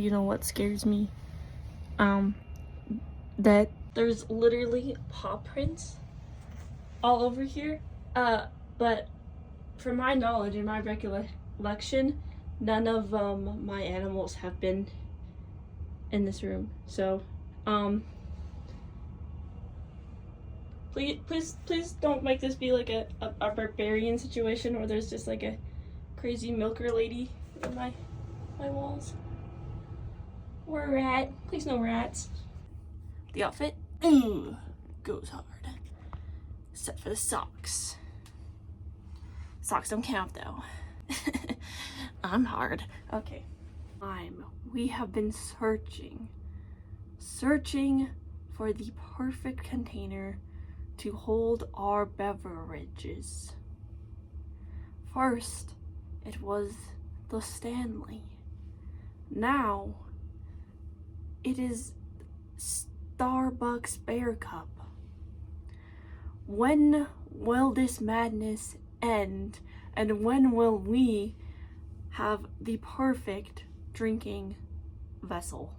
You know what scares me? That there's literally paw prints all over here. But from my knowledge and my recollection, none of my animals have been in this room. So, please don't make this be like a barbarian situation where there's just like a crazy milker lady in my walls. Or a rat. Please no rats. The outfit goes hard. Except for the socks. Socks don't count though. I'm hard. Okay. We have been searching for the perfect container to hold our beverages. First, it was the Stanley. Now, it is Starbucks Bear Cup. When will this madness end? And when will we have the perfect drinking vessel?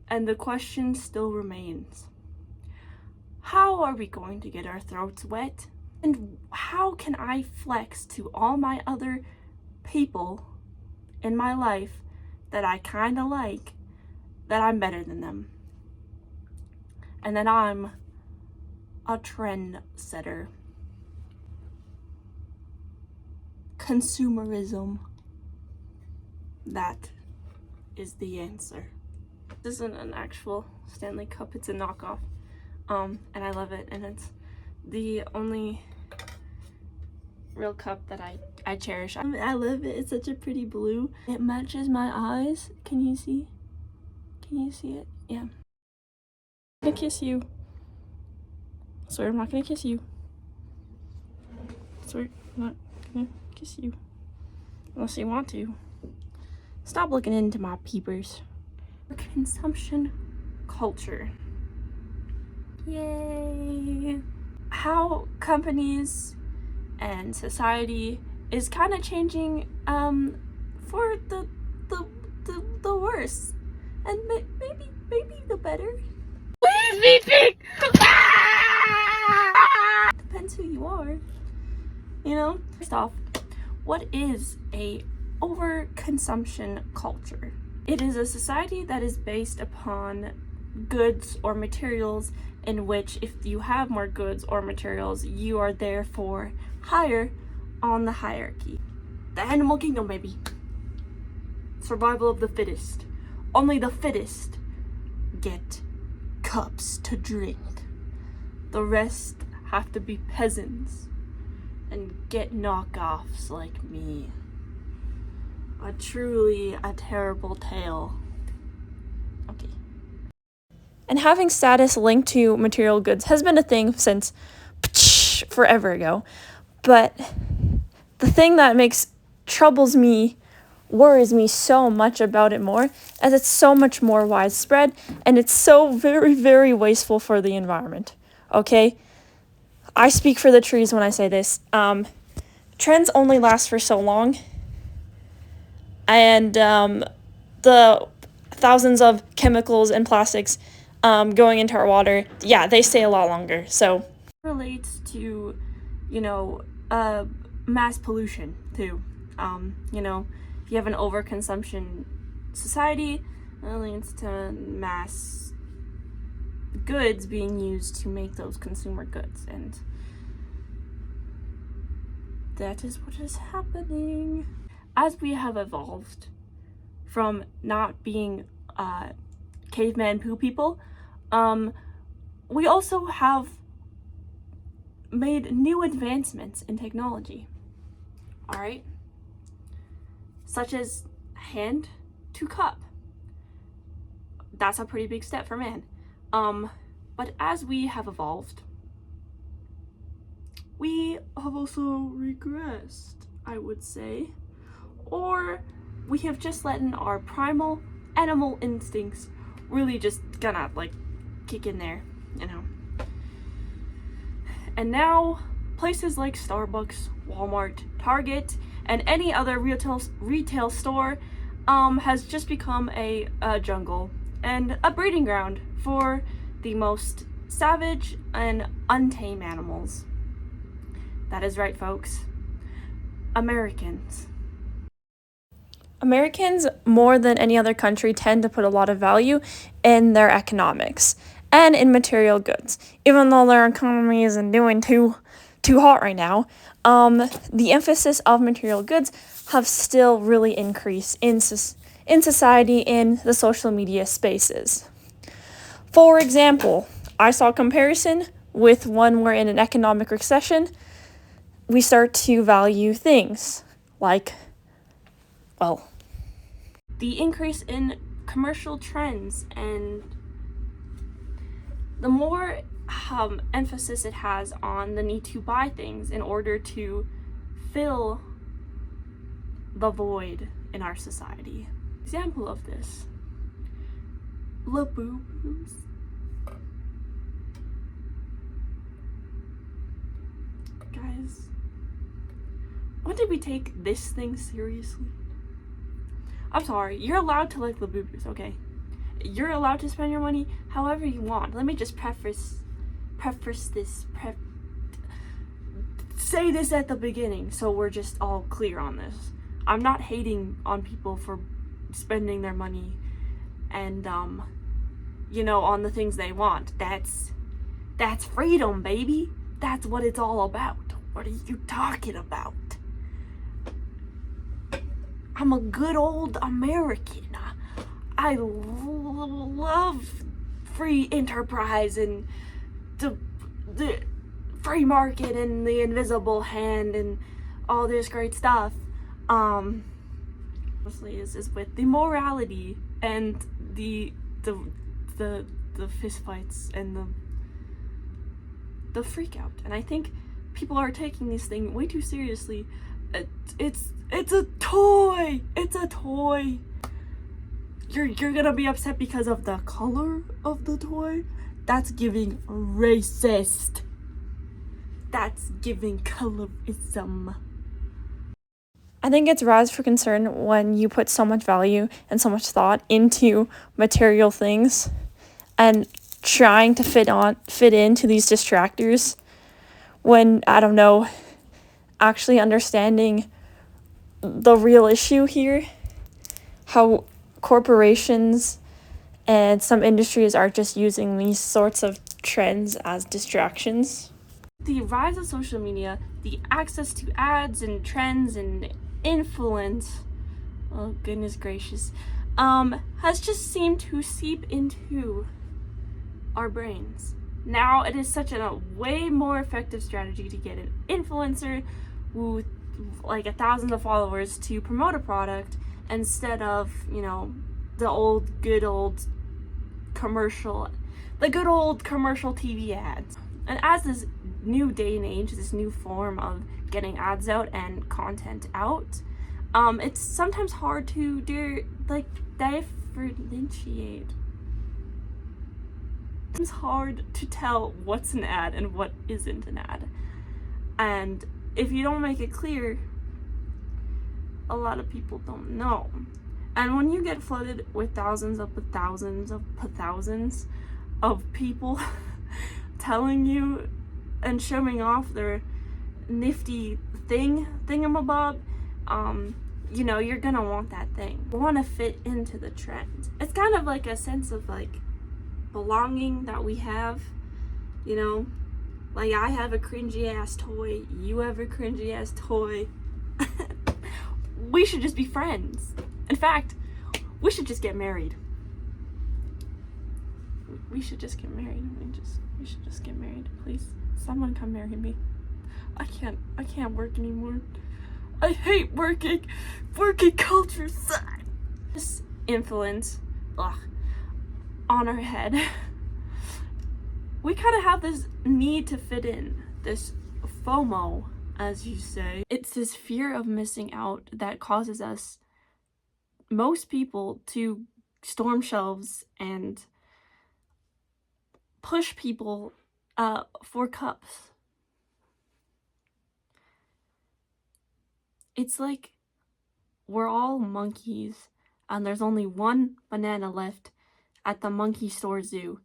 And the question still remains. How are we going to get our throats wet? And how can I flex to all my other people in my life that I kind of like that I'm better than them? And that I'm a trend setter. Consumerism. That is the answer. This isn't an actual Stanley Cup, it's a knockoff. And I love it, and it's the only real cup that I cherish. I love it. It's such a pretty blue. It matches my eyes. Can you see? Can you see it? Yeah. I'm gonna kiss you. I swear I'm not gonna kiss you. I swear I'm not gonna kiss you. Unless you want to. Stop looking into my peepers. Consumption culture. Yay! How companies and society is kind of changing for the worse, and maybe the better. Please be depends who you are, you know. First off, what is a overconsumption culture? It is a society that is based upon goods or materials, in which if you have more goods or materials, you are therefore higher on the hierarchy. The animal kingdom, baby. Survival of the fittest. Only the fittest get cups to drink. The rest have to be peasants and get knockoffs like me. A terrible tale. Okay. And having status linked to material goods has been a thing since forever ago. But the thing that worries me so much about it more, as it's so much more widespread, and it's so very, very wasteful for the environment. Okay? I speak for the trees when I say this. Trends only last for so long. And the thousands of chemicals and plastics going into our water, yeah, they stay a lot longer. So it relates to, mass pollution too. If you have an overconsumption society, it leads to mass goods being used to make those consumer goods, and that is what is happening. As we have evolved from not being caveman poo people, we also have made new advancements in technology. All right? Such as hand to cup. That's a pretty big step for man. But as we have evolved, we have also regressed, I would say. Or we have just let in our primal animal instincts really just gonna kick in there, And now places like Starbucks, Walmart, Target, and any other retail store has just become a jungle and a breeding ground for the most savage and untamed animals. That is right, folks. Americans. Americans, more than any other country, tend to put a lot of value in their economics and in material goods. Even though their economy isn't doing too hot right now, the emphasis of material goods have still really increased in society in the social media spaces. For example, I saw a comparison with when we're in an economic recession, we start to value things like, well, the increase in commercial trends and the more emphasis it has on the need to buy things in order to fill the void in our society. Example of this, Labubu's. Guys, when did we take this thing seriously? I'm sorry, you're allowed to like Labubu's, okay? You're allowed to spend your money however you want. Let me just say this at the beginning so we're just all clear on this. I'm not hating on people for spending their money and on the things they want. That's freedom, baby. That's what it's all about. What are you talking about? I'm a good old American. I love free enterprise and the free market and the invisible hand and all this great stuff. Mostly is with the morality and the fist fights and the freak out. And I think people are taking this thing way too seriously. It's a toy. It's a toy. You're gonna be upset because of the color of the toy? That's giving racist. That's giving colorism. I think it's cause for concern when you put so much value and so much thought into material things and trying to fit into these distractors when, I don't know, actually understanding the real issue here, how corporations and some industries are just using these sorts of trends as distractions. The rise of social media, the access to ads and trends and influence, oh goodness gracious, has just seemed to seep into our brains. Now it is such a way more effective strategy to get an influencer with like 1,000 of followers to promote a product instead of, the good old commercial TV ads. And as this new day and age, this new form of getting ads out and content out, it's sometimes hard to differentiate. It's hard to tell what's an ad and what isn't an ad. And if you don't make it clear, a lot of people don't know. And when you get flooded with thousands of people telling you and showing off their nifty thingamabob, you're gonna want that thing. You want to fit into the trend. It's kind of like a sense of belonging that we have, like I have a cringy ass toy, you have a cringy ass toy. We should just be friends. In fact, we should just get married. We should just get married. We should just get married, please. Someone come marry me. I can't work anymore. I hate working culture sucks. This influence, on our head. We kind of have this need to fit in, this FOMO, as you say. It's this fear of missing out that causes most people to storm shelves and push people for cups. It's like we're all monkeys and there's only one banana left at the monkey store zoo,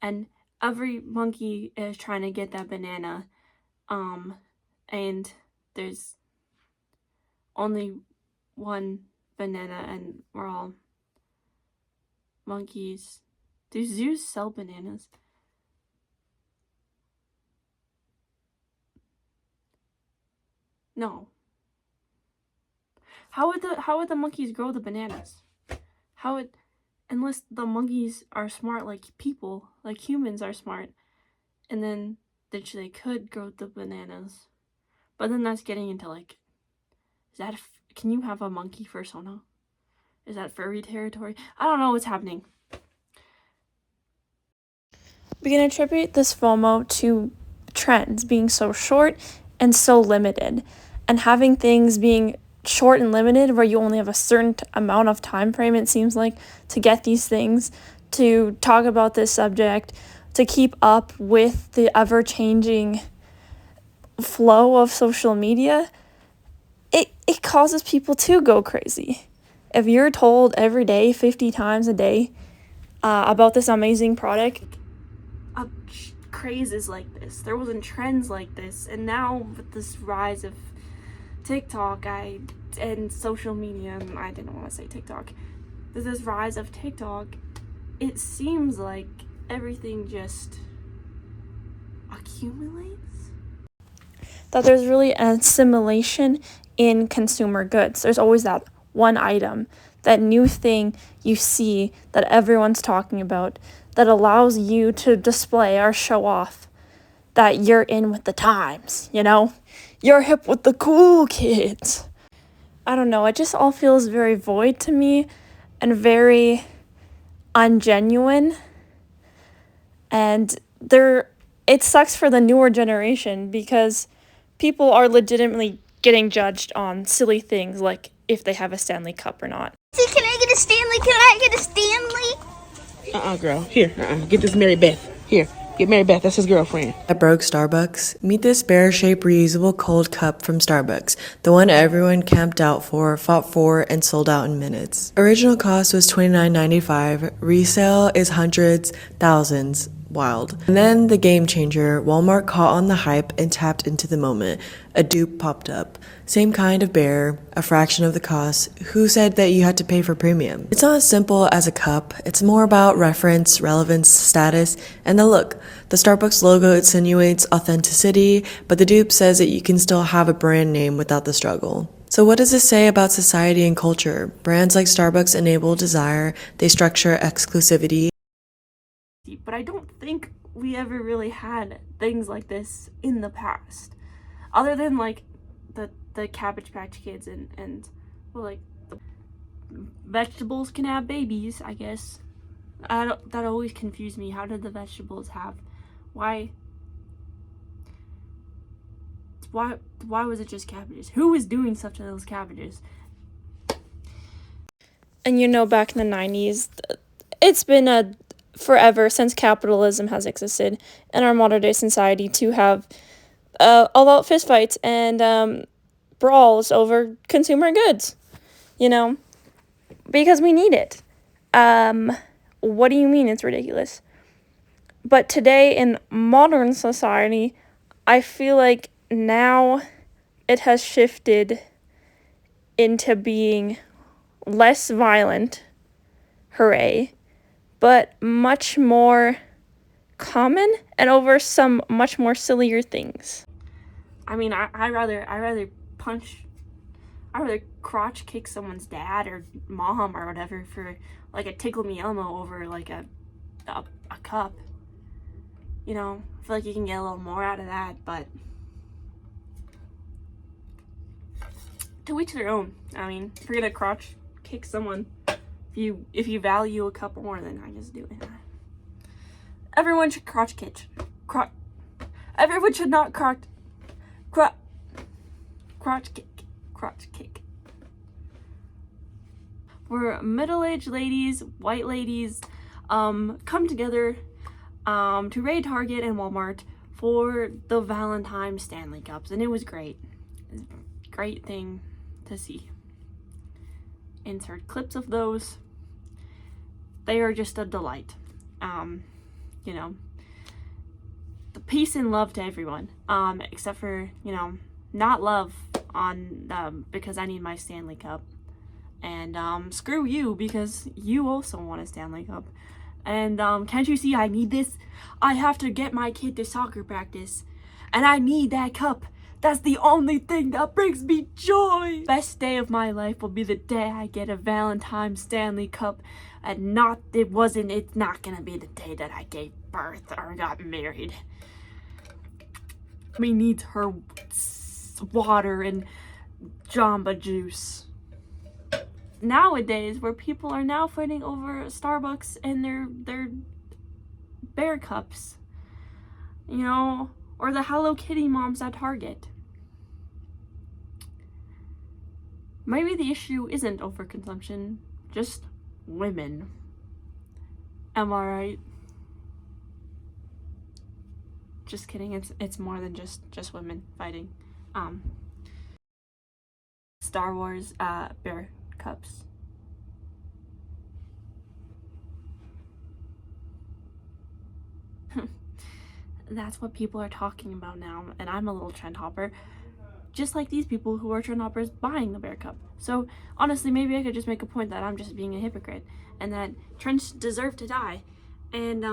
and every monkey is trying to get that banana, and there's only one banana and we're all monkeys. Do zoos sell bananas? No. How would the monkeys grow the bananas? How would, unless the monkeys are smart like people, like humans are smart, and then they could grow the bananas. But then that's getting into like, can you have a monkey persona? Is that furry territory? I don't know what's happening. We can attribute this FOMO to trends being so short and so limited, and having things being short and limited where you only have a certain amount of time frame, it seems like, to get these things, to talk about this subject, to keep up with the ever-changing flow of social media. It causes people to go crazy. If you're told every day, 50 times a day, about this amazing product, crazes like this, there wasn't trends like this, and now with this rise of TikTok and social media, and I didn't want to say TikTok, with this rise of TikTok, it seems like everything just accumulates. That there's really an assimilation in consumer goods. There's always that one item, that new thing you see that everyone's talking about, that allows you to display or show off that you're in with the times, you know? You're hip with the cool kids. I don't know, it just all feels very void to me and very ungenuine. And it sucks for the newer generation because people are legitimately getting judged on silly things like if they have a Stanley Cup or not. See, can I get a Stanley? Can I get a Stanley? Girl. Here, get this Mary Beth. Here, get Mary Beth. That's his girlfriend. At broke Starbucks, meet this bear-shaped reusable cold cup from Starbucks, the one everyone camped out for, fought for, and sold out in minutes. Original cost was $29.95. Resale is hundreds, thousands. Wild. And then the game changer, Walmart caught on the hype and tapped into the moment. A dupe popped up. Same kind of bear, a fraction of the cost. Who said that you had to pay for premium? It's not as simple as a cup. It's more about reference, relevance, status, and the look. The Starbucks logo insinuates authenticity, but the dupe says that you can still have a brand name without the struggle. So what does this say about society and culture? Brands like Starbucks enable desire. They structure exclusivity. But I don't think we ever really had things like this in the past, other than like the Cabbage Patch Kids and well, like the vegetables can have babies, I guess. That always confused me. How did the vegetables have? Why was it just cabbages? Who was doing stuff to those cabbages? And you know, back in the 90s, it's been forever since capitalism has existed in our modern day society to have all-out fistfights and brawls over consumer goods, you know, because we need it. What do you mean it's ridiculous? But today in modern society, I feel like now it has shifted into being less violent, hooray, but much more common and over some much more sillier things. I mean, I rather crotch kick someone's dad or mom or whatever for like a tickle me Elmo over like a cup. You know, I feel like you can get a little more out of that, but to each their own. I mean, if you're gonna crotch kick someone, if you value a cup more, then I just do it. Everyone should crotch kick. Everyone should not crotch kick. We're middle-aged ladies, white ladies, come together to raid Target and Walmart for the Valentine's Stanley Cups, and it was great. Great thing. to see. Insert clips of those. They are just a delight. You know, the peace and love to everyone. Except for, you know, not love on because I need my Stanley Cup. And screw you because you also want a Stanley Cup. And can't you see I need this? I have to get my kid to soccer practice. And I need that cup. That's the only thing that brings me joy. Best day of my life will be the day I get a Valentine's Stanley Cup. And it's not gonna be the day that I gave birth or got married. Me needs her water and Jamba Juice. Nowadays, where people are now fighting over Starbucks and their bear cups, you know, or the Hello Kitty moms at Target. Maybe the issue isn't overconsumption, just women. Am I right? Just kidding. It's more than just women fighting. Star Wars bear cups. That's what people are talking about now, and I'm a little trend hopper, just like these people who are trend hoppers buying the bear cup. So honestly, maybe I could just make a point that I'm just being a hypocrite and that trends deserve to die, and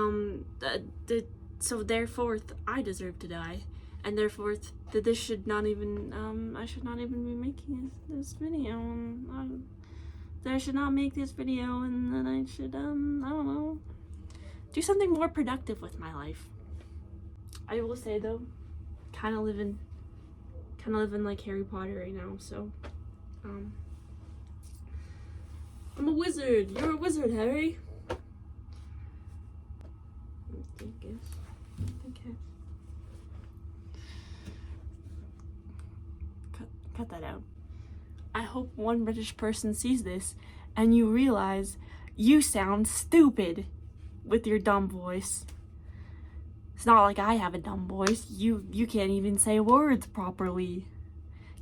so therefore I deserve to die, and therefore that I should not even be making this video. That I should not make this video, and then I should I don't know, do something more productive with my life. I will say though, kind of living like Harry Potter right now. So, I'm a wizard. You're a wizard, Harry. Cut that out. I hope one British person sees this and you realize you sound stupid with your dumb voice. It's not like I have a dumb voice. You can't even say words properly.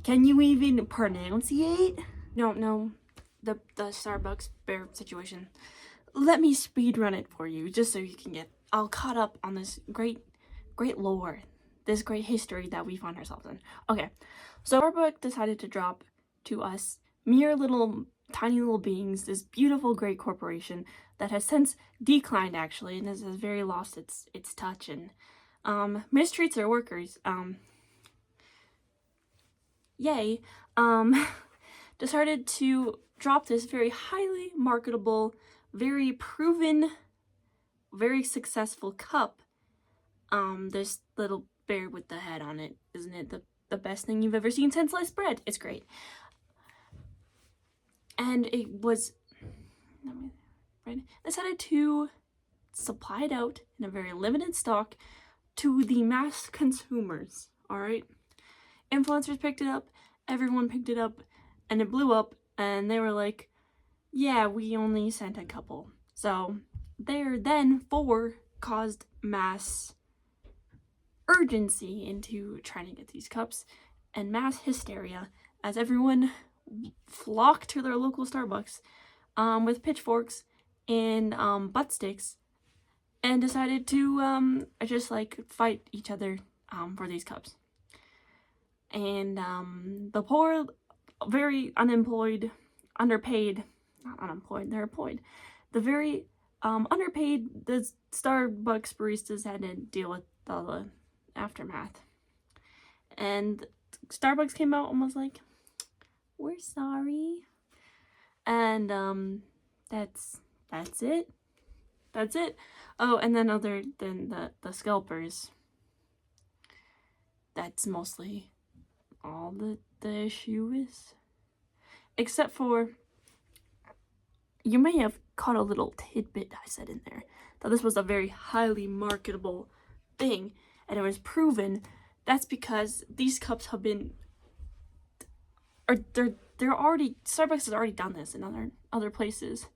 Can you even pronunciate? No, the Starbucks bear situation. Let me speed run it for you, just so you can get all caught up on this great lore, this great history that we find ourselves in. Okay, so Starbucks decided to drop to us mere tiny little beings this beautiful great corporation that has since declined actually, and has very lost its touch and mistreats their workers. Yay. Decided to drop this very highly marketable, very proven, very successful cup. This little bear with the head on it. Isn't it the best thing you've ever seen since sliced bread? It's great. And it was decided to supply it out in a very limited stock to the mass consumers. All right, influencers picked it up, everyone picked it up, and it blew up. And they were like, "Yeah, we only sent a couple." So there then caused mass urgency into trying to get these cups and mass hysteria as everyone flocked to their local Starbucks with pitchforks and butt sticks and decided to just like fight each other for these cups. And the poor, very underpaid, the very underpaid, the Starbucks baristas had to deal with all the aftermath. And Starbucks came out and was like, "We're sorry." And that's it. Oh, and then other than the scalpers, that's mostly all the issue is. Except for, you may have caught a little tidbit I said in there, that this was a very highly marketable thing, and it was proven. That's because these cups have been, or they're already, Starbucks has already done this in other places,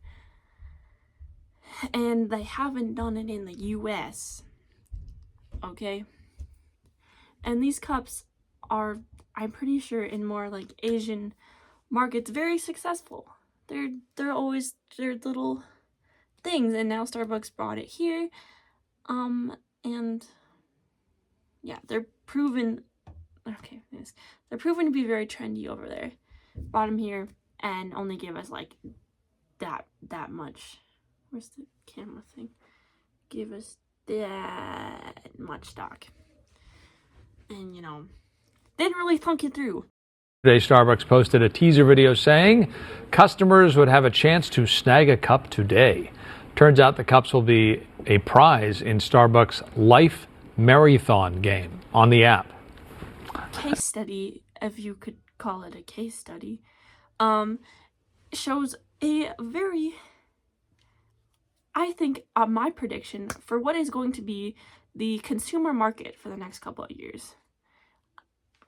and they haven't done it in the US. Okay, and these cups are, I'm pretty sure, in more like Asian market's very successful. They're always their little things, and now Starbucks brought it here. And yeah, they're proven to be very trendy over there. Brought them here and only give us like that much. Where's the camera thing? Give us that much stock. And didn't really thunk it through. Today, Starbucks posted a teaser video saying customers would have a chance to snag a cup today. Turns out the cups will be a prize in Starbucks Life Marathon game on the app. Case study, if you could call it a case study, shows a very, I think, my prediction for what is going to be the consumer market for the next couple of years.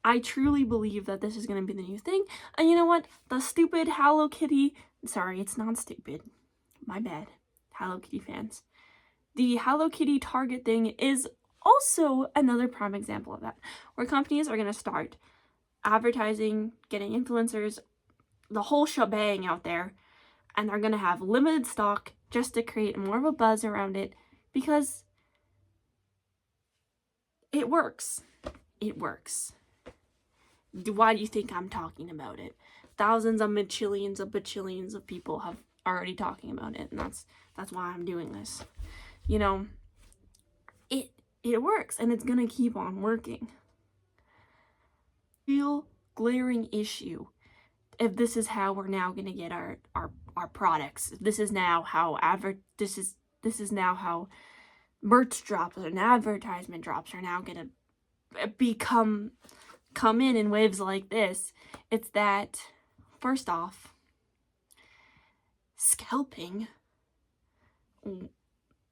I truly believe that this is going to be the new thing. And you know what? The stupid Hello Kitty, sorry, it's not stupid. My bad, Hello Kitty fans. The Hello Kitty Target thing is also another prime example of that, where companies are going to start advertising, getting influencers, the whole shebang out there, and they're going to have limited stock just to create more of a buzz around it, because it works. It works. Why do you think I'm talking about it? Thousands of bajillions of people have already talking about it, and that's why I'm doing this. It works, and it's gonna keep on working. Real glaring issue, if this is how we're now gonna get our products, this is now how this is now how merch drops and advertisement drops are now gonna come in waves like this. It's that, first off, scalping.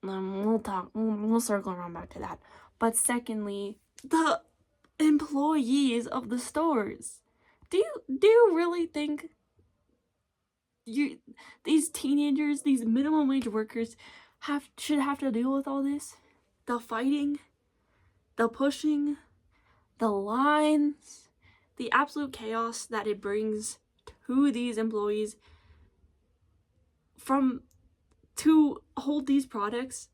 We'll circle around back to that. But secondly, the employees of the stores. Do you really think these teenagers, these minimum wage workers should have to deal with all this? The fighting, the pushing, the lines, the absolute chaos that it brings to these employees to hold these products.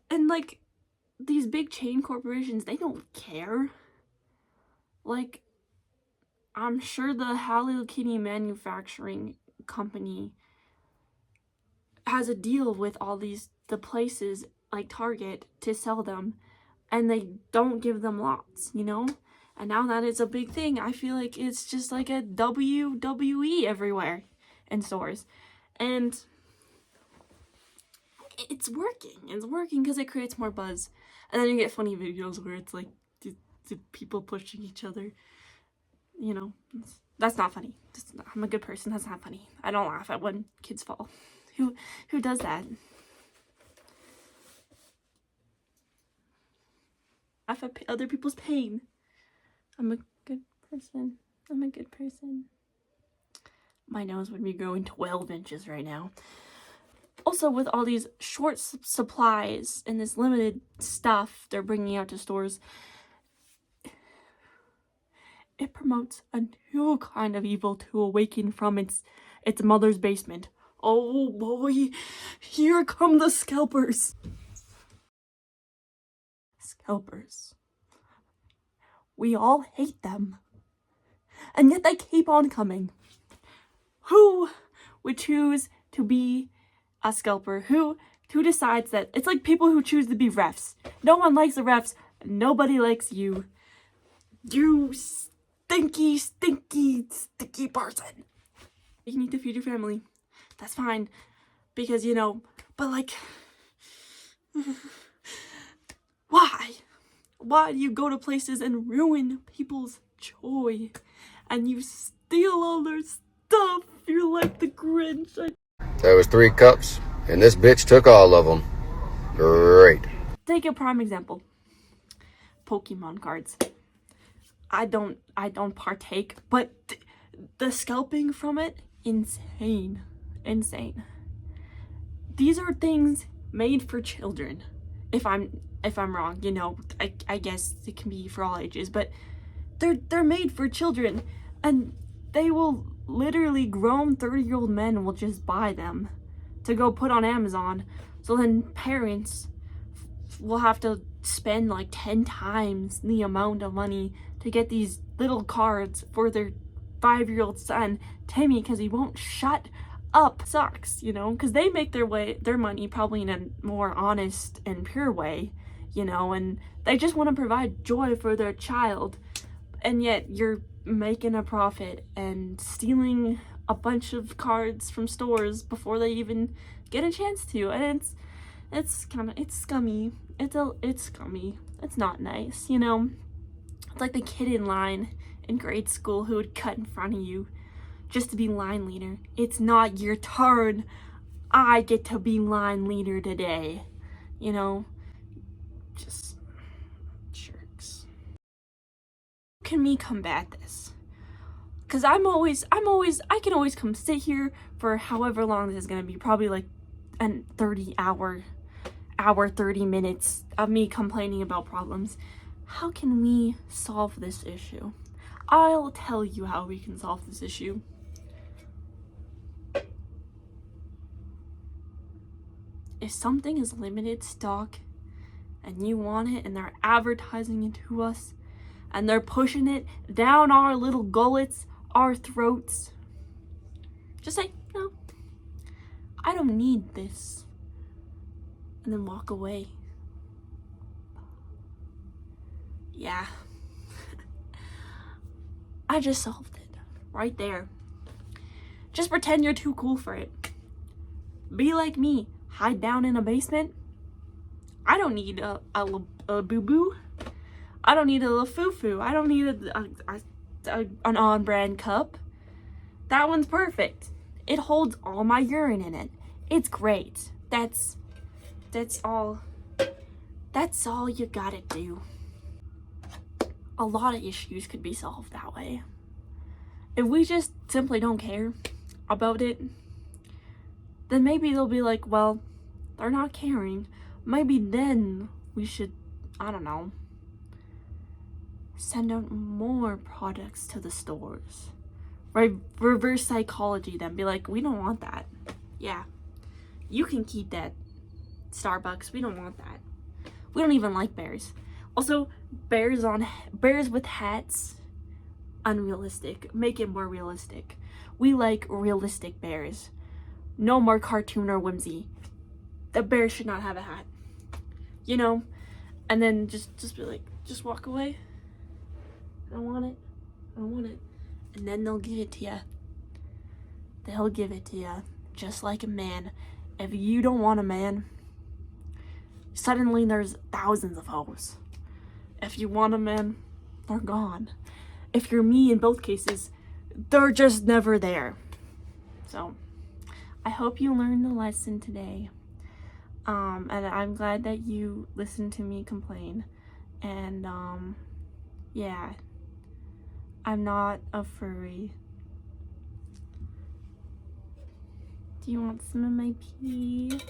And like, these big chain corporations, they don't care. Like, I'm sure the Hello Kitty manufacturing company has a deal with all the places like Target to sell them, and they don't give them lots, And now that it's a big thing, I feel like it's just like a WWE everywhere in stores. And it's working because it creates more buzz. And then you get funny videos where it's like the people pushing each other. That's not funny. I'm a good person. That's not funny. I don't laugh at when kids fall. Who does that? Laugh at other people's pain. I'm a good person. My nose would be growing 12 inches right now. Also, with all these short supplies and this limited stuff they're bringing out to stores, it promotes a new kind of evil to awaken from its mother's basement. Oh boy, here come the scalpers. Scalpers. We all hate them. And yet they keep on coming. Who would choose to be a scalper? Who decides that? It's like people who choose to be refs. No one likes the refs. Nobody likes you. You stinky person. You need to feed your family. That's fine. Because, but like, why? Why do you go to places and ruin people's joy? And you steal all their stuff? You're like the Grinch. There was 3 cups, and this bitch took all of them. Great. Take a prime example. Pokemon cards. I don't partake, but the scalping from it, insane. These are things made for children. If I'm wrong, I guess it can be for all ages, but they're made for children, and they will literally grown 30-year-old men will just buy them to go put on Amazon. So then parents will have to spend like 10 times the amount of money to get these little cards for their 5-year-old son, Timmy, because he won't shut up. Sucks, you know, because they make their money probably in a more honest and pure way, you know, and they just want to provide joy for their child, and yet you're making a profit and stealing a bunch of cards from stores before they even get a chance to, and it's scummy. It's scummy. It's not nice, you know. It's like the kid in line in grade school who would cut in front of you just to be line leader. It's not your turn. I get to be line leader today. You know, just jerks. How can we combat this? Because I can always come sit here for however long this is gonna be, probably like an 30 minutes of me complaining about problems. How can we solve this issue? I'll tell you how we can solve this issue. If something is limited stock and you want it and they're advertising it to us and they're pushing it down our little gullets, our throats, just say, no, I don't need this, and then walk away. Yeah. I just solved it right there. Just pretend you're too cool for it. Be like me, hide down in a basement. I don't need a boo-boo. I don't need a foo-foo. I don't need an on-brand cup. That one's perfect. It holds all my urine in it. It's great. That's all you gotta do. A lot of issues could be solved that way. If we just simply don't care about it, then maybe they'll be like, well, they're not caring. Maybe then we should, I don't know, send out more products to the stores. Right? Reverse psychology them. Be like, we don't want that. Yeah. You can keep that, Starbucks. We don't want that. We don't even like bears. Also, bears with hats, unrealistic. Make it more realistic. We like realistic bears. No more cartoon or whimsy. The bear should not have a hat. You know? And then just be like, just walk away. I don't want it. I don't want it. And then they'll give it to you. They'll give it to you. Just like a man. If you don't want a man, suddenly there's thousands of hoes. If you want a man, they're gone. If you're me in both cases, they're just never there. So, I hope you learned the lesson today. And I'm glad that you listened to me complain. And, yeah. I'm not a furry. Do you want some of my pee?